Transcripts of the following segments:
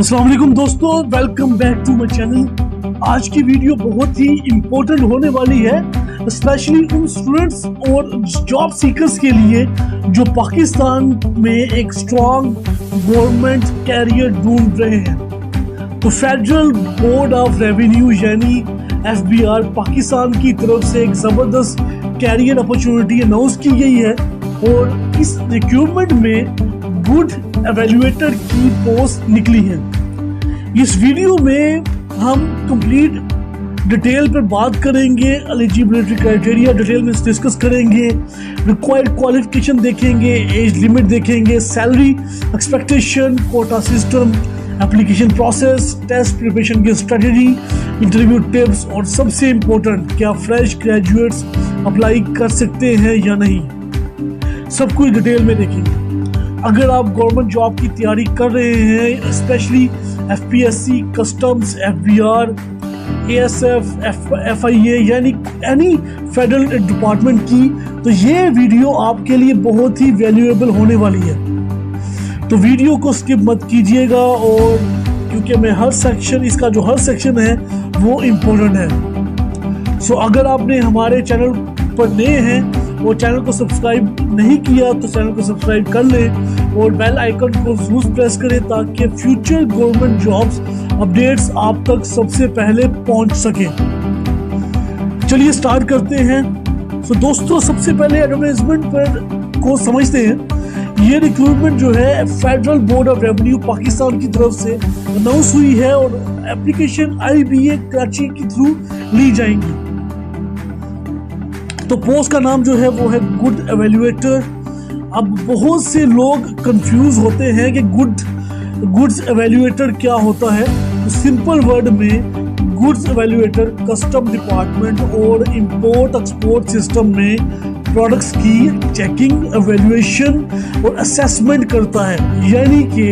अस्सलाम वालेकुम दोस्तों, welcome back to my channel. आज की वीडियो बहुत ही इम्पोर्टेंट होने वाली है, स्पेशली उन स्टूडेंट्स और जॉब सीकर्स के लिए जो पाकिस्तान में एक स्ट्रॉन्ग गवर्नमेंट कैरियर ढूंढ रहे हैं। तो फेडरल बोर्ड ऑफ रेवेन्यू यानी FBR पाकिस्तान की तरफ से एक ज़बरदस्त कैरियर अपॉर्चुनिटी अनाउंस की गई है और इस रिक्रूटमेंट में गुड एवेल्युएटर की पोस्ट निकली है। इस वीडियो में हम कंप्लीट डिटेल पर बात करेंगे, एलिजिबिलिटी क्राइटेरिया डिटेल में डिस्कस करेंगे, रिक्वायर्ड क्वालिफिकेशन देखेंगे, एज लिमिट देखेंगे, salary expectation, quota system, application process, test preparation की स्ट्रेटजी, इंटरव्यू टिप्स और सबसे इम्पोर्टेंट क्या फ्रेश ग्रेजुएट्स अप्लाई कर सकते हैं या नहीं, सब कुछ डिटेल में देखेंगे। अगर आप गवर्नमेंट जॉब की तैयारी कर रहे हैं, specially FPSC, customs, FBR, ASF, FIA यानी एनी फेडरल डिपार्टमेंट की, तो ये वीडियो आपके लिए बहुत ही वैल्यूएबल होने वाली है। तो वीडियो को स्किप मत कीजिएगा और क्योंकि मैं हर सेक्शन, इसका जो हर सेक्शन है वो इम्पोर्टेंट है। सो अगर आपने हमारे चैनल पर नए हैं और चैनल को सब्सक्राइब नहीं किया तो चैनल को सब्सक्राइब कर लें और बेल आइकन को जरूर प्रेस करें ताकि फ्यूचर गवर्नमेंट जॉब्स अपडेट्स आप तक सबसे पहले पहुंच सके। चलिए स्टार्ट करते हैं। सो दोस्तों, सबसे पहले एडवर्टाइजमेंट पर को समझते हैं। ये रिक्रूटमेंट जो है federal board of revenue Pakistan की तरफ से अनाउंस हुई है और एप्लीकेशन IBA कराची के थ्रू ली जाएंगी। तो पोस्ट का नाम जो है वो है गुड एवेल्युएटर। अब बहुत से लोग कंफ्यूज होते हैं कि गुड्स एवेल्युएटर क्या होता है। तो सिंपल वर्ड में गुड्स एवेल्युएटर कस्टम डिपार्टमेंट और इंपोर्ट एक्सपोर्ट सिस्टम में प्रोडक्ट्स की चेकिंग, एवेल्युएशन और असेसमेंट करता है। यानी कि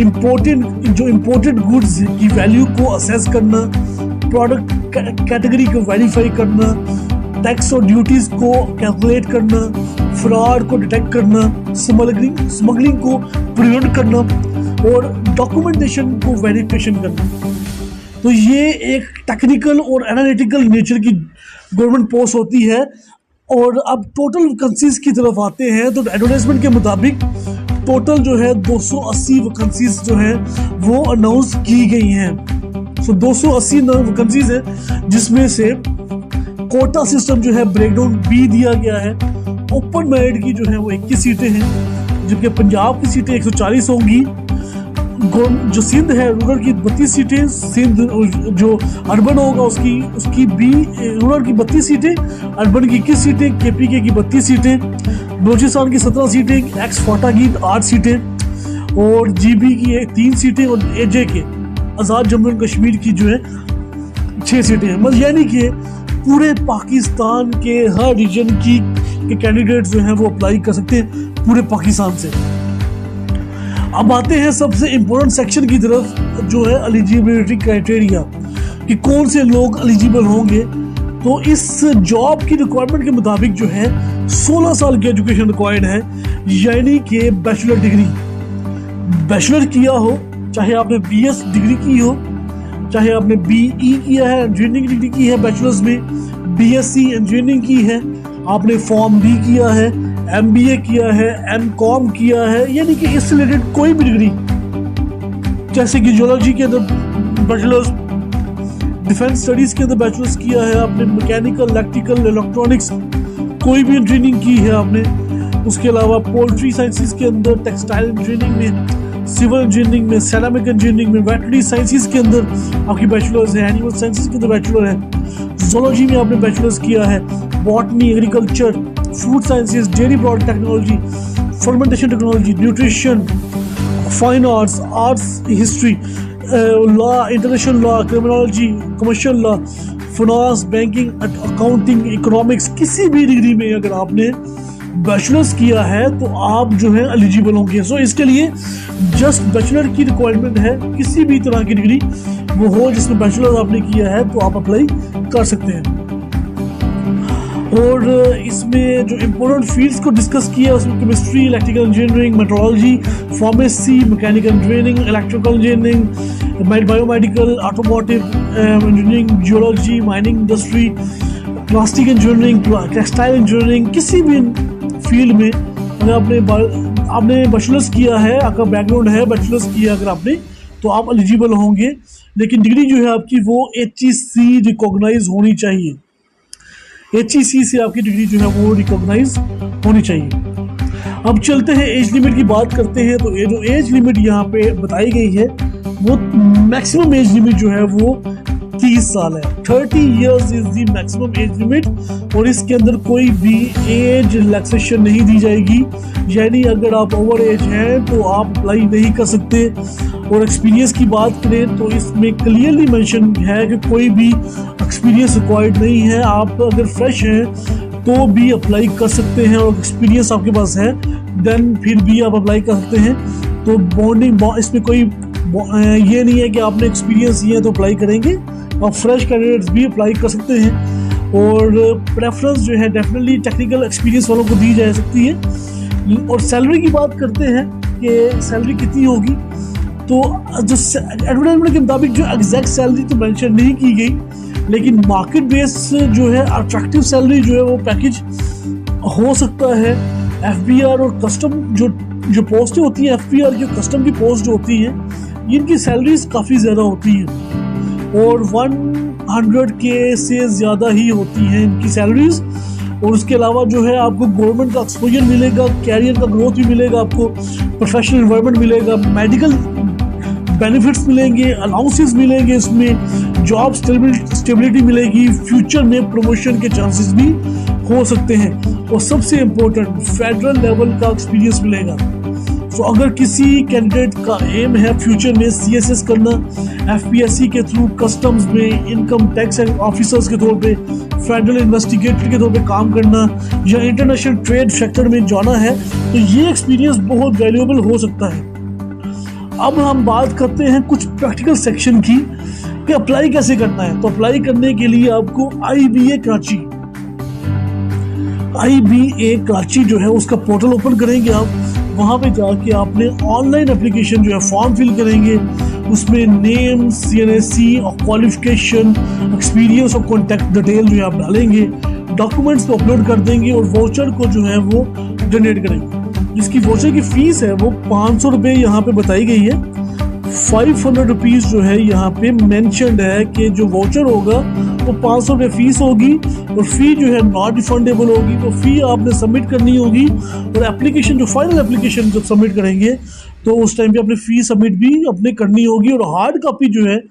इम्पोर्टेड गुड्स की वैल्यू को असेस करना, प्रोडक्ट कैटेगरी को वेरीफाई करना, टैक्स और ड्यूटीज को कैलकुलेट करना, फ्रॉड को डिटेक्ट करना, स्मगलिंग को प्रिवेंट करना और डॉक्यूमेंटेशन को वेरिफिकेशन करना। तो ये एक टेक्निकल और एनालिटिकल नेचर की गवर्नमेंट पोस्ट होती है। और अब टोटल वैकेंसीज की तरफ आते हैं तो एडवर्टाइजमेंट के मुताबिक टोटल जो है 280 वैकेंसीज जो है वो अनाउंस की गई हैं। सो 280 वैकेंसीज हैं जिसमें से कोटा सिस्टम जो है ब्रेकडाउन B दिया गया है। ओपन मेरिट की जो है वो 21 सीटें हैं, जबकि पंजाब की सीटें 140 होंगी। जो सिंध है रूरल की 32 सीटें, सिंध जो अर्बन होगा उसकी भी रूरल की 32 सीटें, अर्बन की 21 सीटें, KPK की 32 सीटें, बलूचिस्तान की 17 सीटें, एक्स-फाटा की 8 सीटें और GB की 3 सीटें और AJK Azad Jammu and Kashmir की जो है 6 सीटें हैं। मतलब यानी कि पूरे पाकिस्तान के हर रीजन के कैंडिडेट जो हैं वो अप्लाई कर सकते हैं पूरे पाकिस्तान से। अब आते हैं सबसे इम्पोर्टेंट सेक्शन की तरफ, जो है एलिजिबिलिटी क्राइटेरिया कि कौन से लोग एलिजिबल होंगे। तो इस जॉब की रिक्वायरमेंट के मुताबिक जो है 16 साल की एजुकेशन रिक्वायर्ड है, यानी कि बैचलर डिग्री, बैचलर किया हो, चाहे आपने BS डिग्री की हो, चाहे आपने BE किया है, इंजीनियरिंग डिग्री की है, बैचलर्स में BSc इंजीनियरिंग की है, आपने फॉर्म B किया है, MBA किया है, MCOM किया है, यानी कि इससे रिलेटेड कोई भी डिग्री, जैसे कि जियोलॉजी के अंदर बैचलर्स, डिफेंस स्टडीज के अंदर बैचलर्स किया है आपने, मैकेनिकल, इलेक्ट्रिकल, इलेक्ट्रॉनिक्स कोई भी इंजीनियरिंग की है आपने। उसके अलावा पोल्ट्री साइंसेज के अंदर, टेक्सटाइल इंजीनियरिंग में, सिविल इंजीनियरिंग में, सेरामिक इंजीनियरिंग में, वेटरनरी साइंसेज के अंदर आपकी बैचलर्स है, एनिमल साइंसेज के अंदर बैचलर है, ज़ूलॉजी में आपने बैचलर्स किया है, botany, agriculture, food sciences, dairy product technology, fermentation technology, nutrition, fine arts history, law, international law, criminology, commercial law, finance, banking, accounting, economics, किसी भी डिग्री में अगर आपने बैचलर्स किया है तो आप जो है एलिजिबल होंगे। सो इसके लिए जस्ट बैचलर की रिक्वायरमेंट है, किसी भी तरह की डिग्री वो हो जिसमें बैचलर आपने किया है तो आप अप्लाई कर सकते हैं। और इसमें जो इम्पोर्टेंट फील्ड्स को डिस्कस किया उसमें chemistry, electrical engineering, metrology, pharmacy, mechanical engineering, electrical engineering, biomedical, automotive engineering, geology, mining industry, plastic engineering, textile engineering, किसी भी फील्ड में अगर आपने बैचलर्स किया है, आपका बैकग्राउंड है बैचलर्स किया अगर आपने, तो आप एलिजिबल होंगे। लेकिन डिग्री जो है आपकी वो HEC रिकॉग्नाइज होनी चाहिए। HEC से आपकी डिग्री जो है वो रिकॉग्नाइज होनी चाहिए। अब चलते हैं एज लिमिट की बात करते हैं। तो ये जो एज लिमिट यहाँ पे बताई गई है वो मैक्सिमम एज लिमिट जो है वो 30 साल है। 30 years is the maximum age limit और इसके अंदर कोई भी एज रिलैक्सेशन नहीं दी जाएगी। यानी अगर आप ओवर एज हैं तो आप अप्लाई नहीं कर सकते। और एक्सपीरियंस की बात करें तो इसमें क्लियरली मेंशन है कि कोई भी एक्सपीरियंस रिक्वायर्ड नहीं है। आप अगर फ्रेश हैं तो भी अप्लाई कर सकते हैं और एक्सपीरियंस आपके पास है देन फिर भी आप अप्लाई कर सकते हैं। तो बॉन्डिंग इसमें कोई ये नहीं है कि आपने एक्सपीरियंस ये है तो अप्लाई करेंगे। आप फ्रेश कैंडिडेट्स भी अप्लाई कर सकते हैं और प्रेफरेंस जो है डेफिनेटली टेक्निकल एक्सपीरियंस वालों को दी जा सकती है। और सैलरी की बात करते हैं कि सैलरी कितनी होगी, तो जो एडवर्टाइजमेंट के मुताबिक जो एग्जैक्ट सैलरी तो मेंशन नहीं की गई, लेकिन मार्केट बेस जो है अट्रैक्टिव सैलरी जो है वो पैकेज हो सकता है। FBR और कस्टम जो पोस्टें होती हैं, FBR की कस्टम की पोस्ट जो होती हैं, इनकी सैलरीज काफ़ी ज़्यादा होती हैं और 100K से ज़्यादा ही होती हैं इनकी सैलरीज। और उसके अलावा जो है आपको गवर्नमेंट का एक्सपोजर मिलेगा, कैरियर का ग्रोथ भी मिलेगा, आपको प्रोफेशनल एनवायरनमेंट मिलेगा, मेडिकल बेनिफिट्स मिलेंगे, अलाउंसेस मिलेंगे, इसमें जॉब स्टेबिलिटी मिलेगी, फ्यूचर में प्रमोशन के चांसेस भी हो सकते हैं और सबसे इम्पोर्टेंट फेडरल लेवल का एक्सपीरियंस मिलेगा। तो अगर किसी कैंडिडेट का एम है फ्यूचर में CSS करना, FPSC के थ्रू कस्टम्स में इनकम टैक्स ऑफिसर्स के तौर पे, फेडरल इन्वेस्टिगेटर के तौर पे काम करना या इंटरनेशनल ट्रेड सेक्टर में जाना है, तो ये एक्सपीरियंस बहुत वैल्यूएबल हो सकता है। अब हम बात करते हैं कुछ प्रैक्टिकल सेक्शन की कि अप्लाई कैसे करना है। तो अप्लाई करने के लिए आपको IBA कराची जो है उसका पोर्टल ओपन करेंगे आप। वहाँ पे जाके आपने ऑनलाइन एप्लीकेशन जो है फॉर्म फिल करेंगे, उसमें नेम, CNSC और क्वालिफिकेशन, एक्सपीरियंस और कॉन्टैक्ट डिटेल जो है आप डालेंगे, डॉक्यूमेंट्स को अपलोड कर देंगे और वाउचर को जो है वो जनरेट करेंगे। जिसकी वाउचर की फीस है वो 500 रुपये यहाँ पे बताई गई है। 500 रुपीज़ जो है यहाँ पे मेंशन्ड है कि जो वाउचर होगा वो 500 रुपये फीस होगी और फी जो है नॉट रिफंडेबल होगी। तो फी आपने सबमिट करनी होगी और एप्लीकेशन जो फाइनल एप्लीकेशन जब सबमिट करेंगे तो उस टाइम पे अपनी फी सबमिट भी अपने करनी होगी और हार्ड कॉपी जो है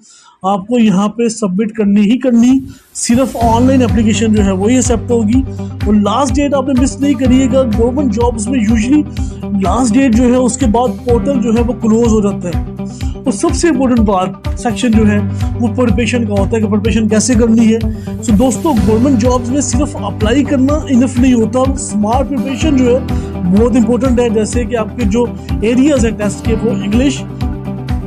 आपको यहाँ पे सबमिट करनी ही करनी। सिर्फ ऑनलाइन एप्लीकेशन जो है वही एक्सेप्ट होगी और लास्ट डेट आपने मिस नहीं करिएगा। गवर्नमेंट जॉब्स में यूजुअली लास्ट डेट जो है उसके बाद पोर्टल जो है वो क्लोज हो जाता है। तो सबसे इम्पोर्टेंट बात सेक्शन जो है वो प्रिपरेशन का होता है कि प्रिपरेशन कैसे करनी है। सो दोस्तों, गवर्नमेंट जॉब्स में सिर्फ अप्लाई करना इनफ नहीं होता, स्मार्ट प्रिपरेशन जो है बहुत इंपॉर्टेंट है। जैसे कि आपके जो एरियाज है टेस्ट के वो English,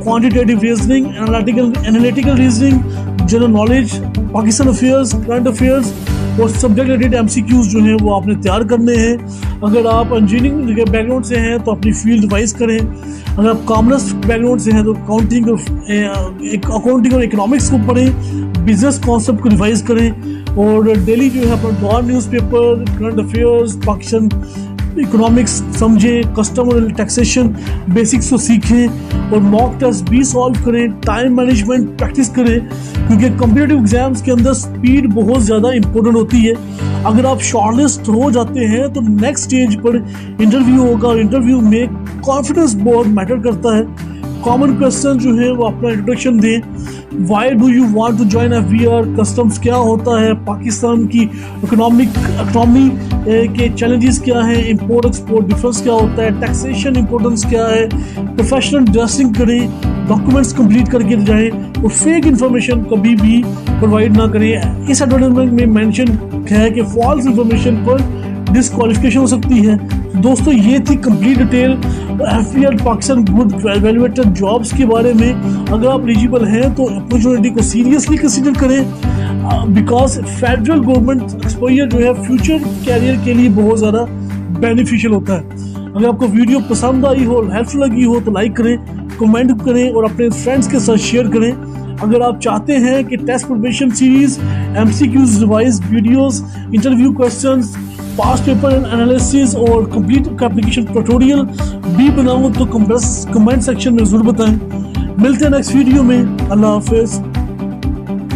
quantitative reasoning, analytical reasoning, general knowledge, Pakistan affairs, current affairs और सब्जेक्ट रिलेटेड MCQs जो हैं वो आपने तैयार करने हैं। अगर आप इंजीनियरिंग के बैकग्राउंड से हैं तो अपनी फील्ड रिवाइज करें। अगर आप कॉमर्स बैकग्राउंड से हैं तो अकाउंटिंग और इकोनॉमिक्स को पढ़ें, बिजनेस कॉन्सेप्ट को रिवाइज करें और डेली जो है अपना Dawn newspaper, current affairs, Pakistan economics समझें, कस्टम और टैक्सेशन बेसिक्स को सीखें और मॉक टेस्ट भी सॉल्व करें, टाइम मैनेजमेंट प्रैक्टिस करें क्योंकि कॉम्पिटिटिव एग्जाम्स के अंदर स्पीड बहुत ज़्यादा इंपॉर्टेंट होती है। अगर आप शॉर्टलिस्ट हो जाते हैं तो नेक्स्ट स्टेज पर इंटरव्यू होगा और इंटरव्यू में कॉन्फिडेंस बहुत मैटर करता है। कॉमन क्वेश्चन जो है वो अपना इंट्रोडक्शन दें। Why do you want to join FBR, customs क्या होता है, पाकिस्तान की इकोनॉमी के चैलेंजेस क्या हैं, इंपोर्ट एक्सपोर्ट डिफरेंस क्या होता है, टैक्सेशन इंपॉर्टेंस क्या है, प्रोफेशनल ड्रेसिंग करें, डॉक्यूमेंट्स कंप्लीट करके जाएं और फेक इन्फॉर्मेशन कभी भी प्रोवाइड ना करें। इस एडवर्टाइजमेंट में मेंशन है कि फॉल्स इन्फॉर्मेशन पर डिसक्वालिफिकेशन हो सकती है। दोस्तों, ये थी complete detail FBR Pakistan good valuated jobs के बारे में। अगर आप एलिजिबल हैं तो अपॉर्चुनिटी को सीरियसली कंसीडर करें। बिकॉज फेडरल गवर्नमेंट एक्सपोजर जो है फ्यूचर कैरियर के लिए बहुत ज़्यादा बेनिफिशियल होता है। अगर आपको वीडियो पसंद आई हो, हेल्पफुल लगी हो तो लाइक करें, कमेंट करें और अपने फ्रेंड्स के साथ शेयर करें। अगर आप चाहते हैं कि test preparation series, MCQs revise videos, interview questions, past paper analysis और कंप्लीट एप्लीकेशन ट्यूटोरियल भी बनाऊं तो कमेंट सेक्शन में जरूर बताएं। मिलते हैं नेक्स्ट वीडियो में। अल्लाह हाफिज।